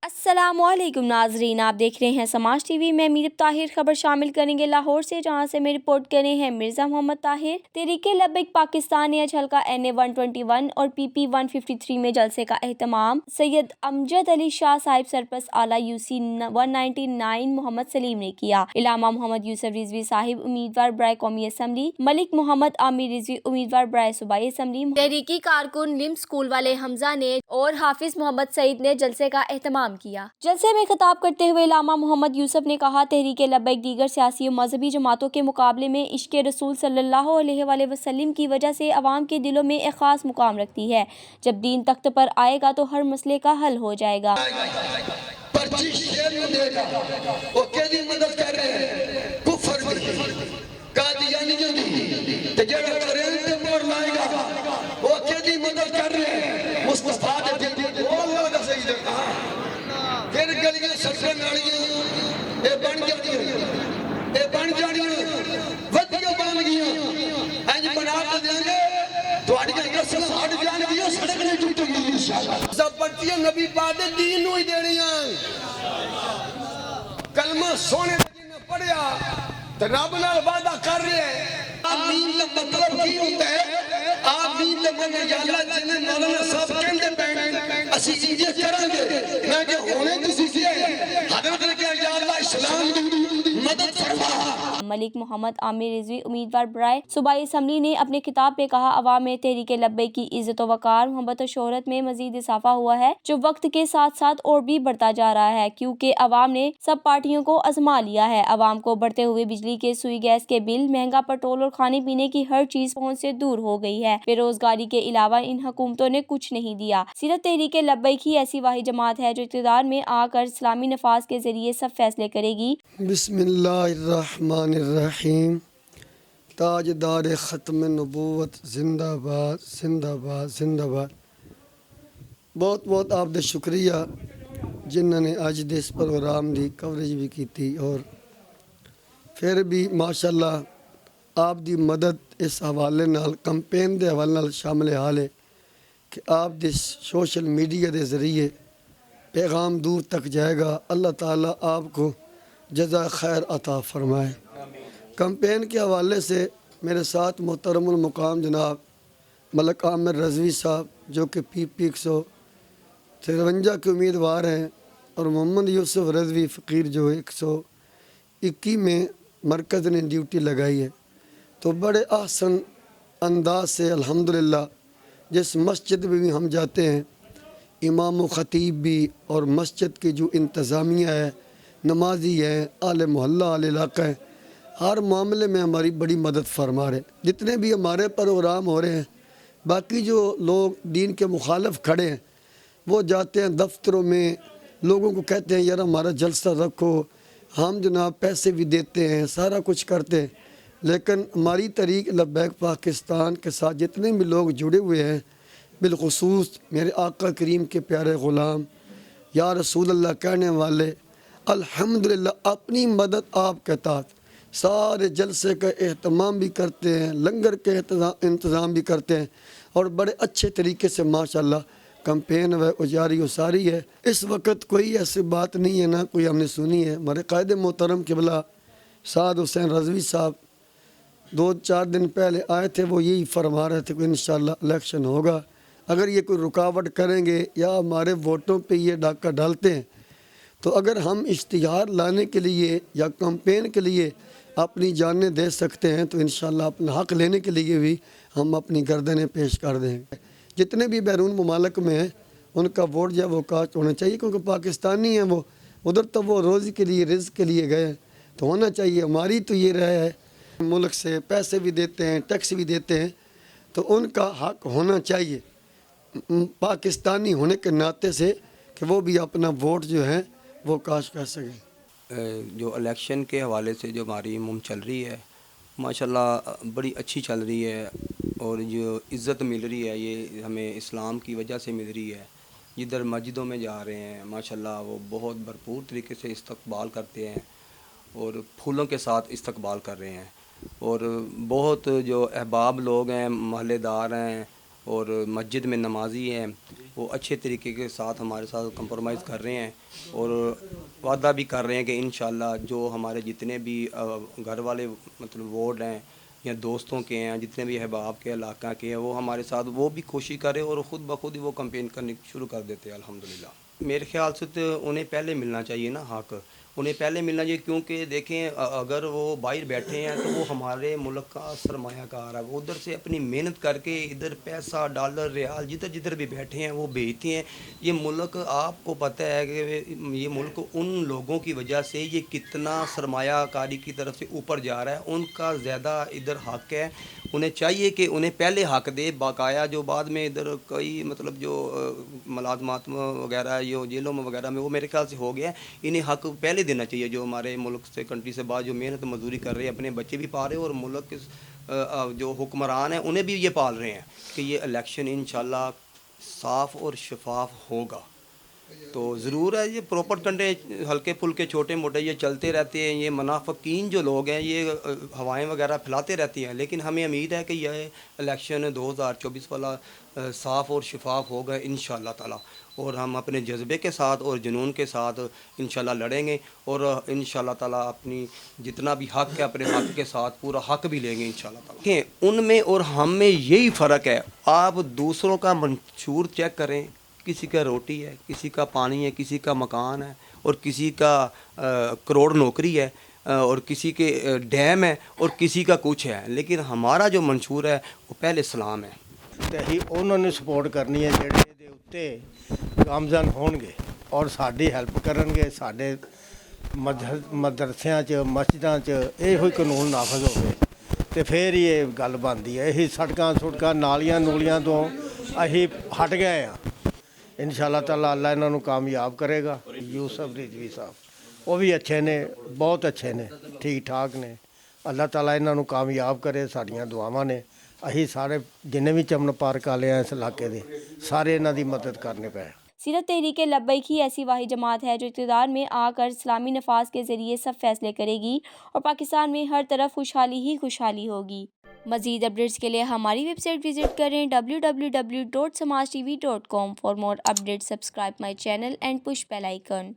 अस्सलामुअलैकुम नाजरीन, आप देख रहे हैं समाज टीवी में मीर ताहिर। खबर शामिल करेंगे लाहौर से, जहां से में रिपोर्ट कर रहे हैं मिर्जा मोहम्मद ताहिर। तहरीक लब्बैक पाकिस्तान ने आज हल्का NA 121 और PP 153 में जलसे का एहतमाम सैयद अमजद अली शाह साहिब सरपरस्त आला UC 199 मोहम्मद सलीम ने किया। इलामा मोहम्मद यूसुफ रिजवी साहिब उम्मीदवार बराए कौमी असम्बली, मलिक मोहम्मद आमिर रिजवी उम्मीदवार बराए सूबाई असम्बली, तहरीकी कारकुन लिम स्कूल वाले हमजा ने और हाफिज मोहम्मद सईद ने जलसे का एहतमाम किया। जलसे में खिताब करते हुए इलामा मोहम्मद यूसुफ ने कहा, तहरीक लब्बैक दीगर सियासी और मजहबी जमातों के मुकाबले में इश्क़ रसूल सल्लल्लाहु अलैहि वसल्लम की वजह से अवाम के दिलों में एक खास मुकाम रखती है। जब दीन तख्त पर आएगा तो हर मसले का हल हो जाएगा। नबी पाक दे दीन नूं ही देनियां। कलमा सोने जिन्हें पढ़िया ते रब नाल वादा कर रहे हैं। आमीन दा मतलब की होता है? आमीन दा मतलब या अल्लाह जिन्हें मौलाना साहब कहंदे पैण असीं चीज़ें करांगे, मैं कि होने तुसीं की है हजरत ने कहा या अल्लाह इस्लाम दी मदद फरमा। मलिक मोहम्मद आमिर रिजवी उम्मीदवार बराए सूबाई असम्बली ने अपने खिताब में कहा, अवाम में तहरीक लब्बैक की इज्जत व वकार, मोहब्बत और शोहरत में मजीद इजाफा हुआ है, जो वक्त के साथ साथ और भी बढ़ता जा रहा है, क्योंकि अवाम ने सब पार्टियों को आजमा लिया है। अवाम को बढ़ते हुए बिजली के, सुई गैस के बिल, महंगा पेट्रोल और खाने पीने की हर चीज पहुँच से दूर हो गई है। बेरोजगारी के अलावा इन हुकूमतों ने कुछ नहीं दिया। सिर्फ तहरीक लब्बैक ही ऐसी वाहिद जमात है जो इक़्तिदार में आकर इस्लामी नफाज के जरिए सब फैसले करेगी। बिस्मिल्लाहिर्रहमानिर्रहीम। ताजदार ख़त्म नबूवत जिंदाबाद जिंदाबाद जिंदाबाद। बहुत बहुत आपका शुक्रिया जिन्होंने अज दे इस प्रोग्राम की कवरेज भी की थी, और फिर भी माशाअल्लाह आप दी मदद इस हवाले नाल कैंपेन के हवाले नाल शामिल हाल है कि आप दे सोशल मीडिया के ज़रिए पैगाम दूर तक जाएगा। अल्लाह ताला आपको जज़ा खैर अता फरमाए। कैंपेन के हवाले से मेरे साथ मोहतरमुल मुकाम जनाब मलिक आमिर रिजवी साहब जो कि PP 153 के उम्मीदवार हैं, और मोहम्मद यूसुफ रिजवी फ़कीर जो 121 में मरकज़ ने ड्यूटी लगाई है। तो बड़े आसन अंदाज से अल्हम्दुलिल्लाह जिस मस्जिद में भी हम जाते हैं, इमाम व ख़तीब भी और मस्जिद की जो इंतज़ामिया है, नमाजी है, आले मोहल्ला आले इलाका है, हर मामले में हमारी बड़ी मदद फरमा रहे। जितने भी हमारे प्रोग्राम हो रहे हैं, बाकी जो लोग दीन के मुखालिफ खड़े हैं वो जाते हैं दफ्तरों में, लोगों को कहते हैं यार हमारा जलसा रखो, हम जनाब पैसे भी देते हैं, सारा कुछ करते हैं, लेकिन हमारी तहरीक लब्बैक पाकिस्तान के साथ जितने भी लोग जुड़े हुए हैं, बिलखुसूस मेरे आका करीम के प्यारे ग़ुलाम या रसूल अल्लाह कहने वाले, अल्हम्दुलिल्लाह अपनी मदद आपके तहत सारे जलसे का एहतमाम भी करते हैं, लंगर के इंतज़ाम भी करते हैं, और बड़े अच्छे तरीके से माशाअल्लाह कैंपेन व उजारी उसारी है। इस वक्त कोई ऐसी बात नहीं है, ना कोई हमने सुनी है। हमारे कायद मोहतरम क़िबला साद हुसैन रिजवी साहब 2-4 दिन पहले आए थे, वो यही फरमा रहे थे कि इंशाअल्लाह इलेक्शन होगा। अगर ये कोई रुकावट करेंगे या हमारे वोटों पे ये डाका डालते हैं, तो अगर हम इश्तिहार लाने के लिए या कैंपेन के लिए अपनी जानें दे सकते हैं, तो इंशाअल्लाह अपना हक़ लेने के लिए भी हम अपनी गर्दनें पेश कर देंगे। जितने भी बैरून ममालिक में हैं उनका वोट जो वो कास्ट होना चाहिए, क्योंकि पाकिस्तानी हैं वो, उधर तो वो रोज़ी के लिए रिज़्क़ के लिए गए, तो होना चाहिए। हमारी तो ये राय है, मुल्क से पैसे भी देते हैं, टैक्स भी देते हैं, तो उनका हक़ होना चाहिए पाकिस्तानी होने के नाते से कि वो भी अपना वोट जो है वो काश कर सकें। जो इलेक्शन के हवाले से जो हमारी मुहिम चल रही है माशाल्लाह बड़ी अच्छी चल रही है, और जो इज़्ज़त मिल रही है ये हमें इस्लाम की वजह से मिल रही है। जिधर मस्जिदों में जा रहे हैं माशाल्लाह वो बहुत भरपूर तरीके से इस्तकबाल करते हैं और फूलों के साथ इस्तकबाल कर रहे हैं, और बहुत जो अहबाब लोग हैं, महल्लेदार हैं, اور مسجد میں نمازی ہیں، وہ اچھے طریقے کے ساتھ ہمارے ساتھ کمپرومائز کر رہے ہیں اور وعدہ بھی کر رہے ہیں کہ انشاءاللہ جو ہمارے جتنے بھی گھر والے مطلب وارڈ ہیں یا دوستوں کے ہیں، جتنے بھی احباب کے علاقہ کے ہیں، وہ ہمارے ساتھ وہ بھی کوشش کرے اور خود بخود ہی وہ کمپین کرنے شروع کر دیتے ہیں الحمدللہ۔ میرے خیال سے تو انہیں پہلے ملنا چاہیے نا حق، انہیں پہلے ملنا چاہیے، کیونکہ دیکھیں اگر وہ باہر بیٹھے ہیں تو وہ ہمارے ملک کا سرمایہ کار ہے، وہ ادھر سے اپنی محنت کر کے ادھر پیسہ ڈالر ریال جدھر جدھر بھی بیٹھے ہیں وہ بھیجتے ہیں۔ یہ ملک آپ کو پتہ ہے کہ یہ ملک ان لوگوں کی وجہ سے یہ کتنا سرمایہ کاری کی طرف سے اوپر جا رہا ہے، ان کا زیادہ ادھر حق ہے، انہیں چاہیے کہ انہیں پہلے حق دے، باقاعدہ جو بعد میں ادھر کئی مطلب جو ملازمات وغیرہ جو جیلوں میں وغیرہ میں وہ میرے خیال سے ہو گیا ہے، انہیں حق پہلے دینا چاہیے، جو ہمارے ملک سے کنٹری سے بعد جو محنت مزدوری کر رہے ہیں، اپنے بچے بھی پال رہے ہیں اور ملک کے جو حکمران ہیں انہیں بھی یہ پال رہے ہیں کہ یہ الیکشن انشاءاللہ صاف اور شفاف ہوگا۔ تو ضرور ہے یہ پراپر ٹنڈے ہلکے پھلکے چھوٹے موٹے یہ چلتے رہتے ہیں، یہ منافقین جو لوگ ہیں یہ ہوائیں وغیرہ پھیلاتے رہتی ہیں، لیکن ہمیں امید ہے کہ یہ الیکشن 2024 والا صاف اور شفاف ہوگا انشاءاللہ تعالی، اور ہم اپنے جذبے کے ساتھ اور جنون کے ساتھ انشاءاللہ لڑیں گے اور انشاءاللہ تعالی اپنی جتنا بھی حق ہے اپنے حق کے ساتھ پورا حق بھی لیں گے انشاءاللہ تعالی۔ دیکھیں ان میں اور ہم میں یہی فرق ہے، آپ دوسروں کا منشور چیک کریں، کسی کا روٹی ہے، کسی کا پانی ہے، کسی کا مکان ہے اور کسی کا کروڑ نوکری ہے اور کسی کے ڈیم ہے اور کسی کا کچھ ہے، لیکن ہمارا جو منشور ہے وہ پہلے اسلام ہے۔ ਤੇ ਅਸੀਂ ਉਹਨਾਂ ਨੂੰ ਸਪੋਰਟ ਕਰਨੀ ਹੈ ਜਿਹੜੇ ਇਹਦੇ ਉੱਤੇ ਗਾਮਜ਼ਨ ਹੋਣਗੇ ਔਰ ਸਾਡੀ ਹੈਲਪ ਕਰਨਗੇ, ਸਾਡੇ ਮਦਰਸਿਆਂ 'ਚ ਮਸਜਿਦਾਂ 'ਚ ਇਹੋ ਹੀ ਕਾਨੂੰਨ ਨਾਫਜ਼ ਹੋਵੇ ਤੇ ਫਿਰ ਹੀ ਇਹ ਗੱਲ ਬਣਦੀ ਹੈ। ਇਹੀ ਸੜਕਾਂ ਨਾਲੀਆਂ ਨੂਲੀਆਂ ਤੋਂ ਅਸੀਂ ਹਟ ਗਏ ਆ। ਇਨਸ਼ਾ ਅੱਲਾਹ ਤਾਲਾ ਅੱਲਾ ਇਹਨਾਂ ਨੂੰ ਕਾਮਯਾਬ ਕਰੇਗਾ। ਯੂਸਫ ਰਿਜ਼ਵੀ ਸਾਹਿਬ ਉਹ ਵੀ ਅੱਛੇ ਨੇ, ਬਹੁਤ ਅੱਛੇ ਨੇ, ਠੀਕ ਠਾਕ ਨੇ। ਅੱਲਾਹ ਤਾਲਾ ਇਹਨਾਂ ਨੂੰ ਕਾਮਯਾਬ ਕਰੇ, ਸਾਡੀਆਂ ਦੁਆਵਾਂ ਨੇ। ਅਸੀਂ ਸਾਰੇ ਜਿੰਨੇ ਵੀ ਚਮਨ ਪਾਰਕ ਵਾਲੇ ਆ ਇਸ ਇਲਾਕੇ ਦੇ ਸਾਰੇ ਇਹਨਾਂ ਦੀ ਮਦਦ ਕਰਨੇ ਪਏ। सिरत तहरीक लब्बैक ही ऐसी वाहिद जमात है जो इक़्तिदार में आकर इस्लामी नफाज के ज़रिए सब फैसले करेगी और पाकिस्तान में हर तरफ खुशहाली ही खुशहाली होगी। मज़ीद अपडेट्स के लिए हमारी वेबसाइट विज़िट करें www.samajtv.com। For more updates subscribe my channel and push bell icon.